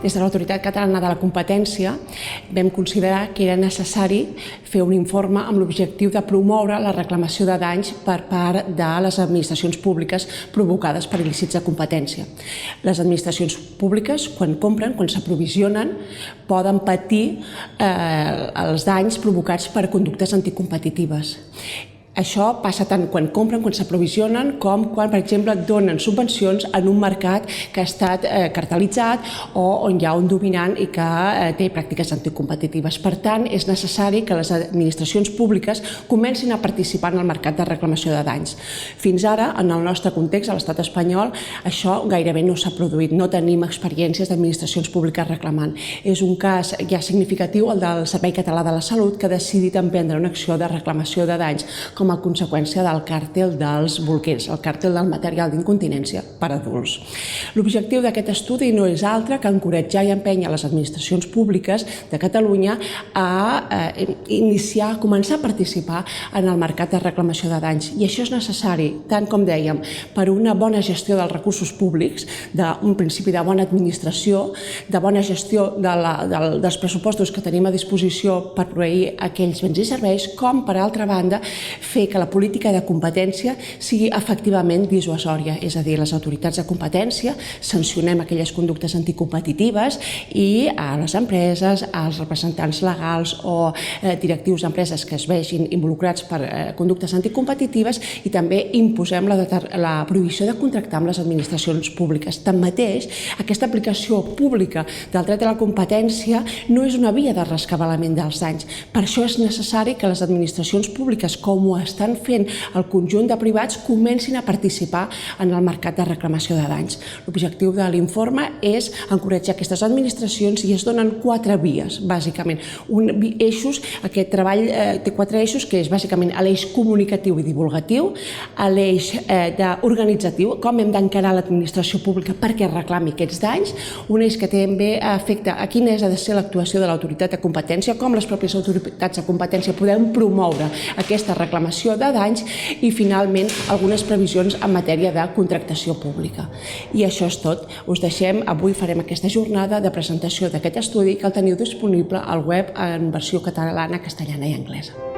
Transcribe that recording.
Des de l'Autoritat Catalana de la Competència vam considerar que era necessari fer un informe amb l'objectiu de promoure la reclamació de danys per part de les administracions públiques provocades per il·lícits de competència. Les administracions públiques, quan compren, quan s'aprovisionen, poden patir els danys provocats per conductes anticompetitives. Això passa tant quan compren, quan s'aprovisionen, com quan, per exemple, donen subvencions en un mercat que ha estat cartelitzat o on hi ha un dominant i que té pràctiques anticompetitives. Per tant, és necessari que les administracions públiques comencin a participar en el mercat de reclamació de danys. Fins ara, en el nostre context, a l'estat espanyol, això gairebé no s'ha produït. No tenim experiències d'administracions públiques reclamant. És un cas ja significatiu, el del Servei Català de la Salut, que ha decidit emprendre una acció de reclamació de danys com a conseqüència del càrtel dels bolquers, el càrtel del material d'incontinència per adults. L'objectiu d'aquest estudi no és altre que encoratjar i empènyer les administracions públiques de Catalunya a iniciar, a començar a participar en el mercat de reclamació de danys. I això és necessari, tant com dèiem, per una bona gestió dels recursos públics, d'un principi de bona administració, de bona gestió dels pressupostos que tenim a disposició per proveir aquells béns i serveis, com, per altra banda, fer que la política de competència sigui efectivament dissuasòria, és a dir, les autoritats de competència sancionem aquelles conductes anticompetitives i a les empreses, als representants legals o directius d'empreses que es vegin involucrats per conductes anticompetitives i també imposem la prohibició de contractar amb les administracions públiques. Tanmateix, aquesta aplicació pública del dret a la competència no és una via de rescabalament dels danys. Per això és necessari que les administracions públiques, com ho estan fent el conjunt de privats, comencin a participar en el mercat de reclamació de danys. L'objectiu de l'informe és encoratjar aquestes administracions i es donen 4 vies, bàsicament. Aquest treball té 4 eixos, que és bàsicament l'eix comunicatiu i divulgatiu, l'eix organitzatiu, com hem d'encarar l'administració pública perquè reclami aquests danys, un eix que també afecta a quina ha de ser l'actuació de l'autoritat de competència, com les pròpies autoritats de competència podem promoure aquesta reclamació de danys i, finalment, algunes previsions en matèria de contractació pública. I això és tot. Us deixem, avui farem aquesta jornada de presentació d'aquest estudi que el teniu disponible al web en versió catalana, castellana i anglesa.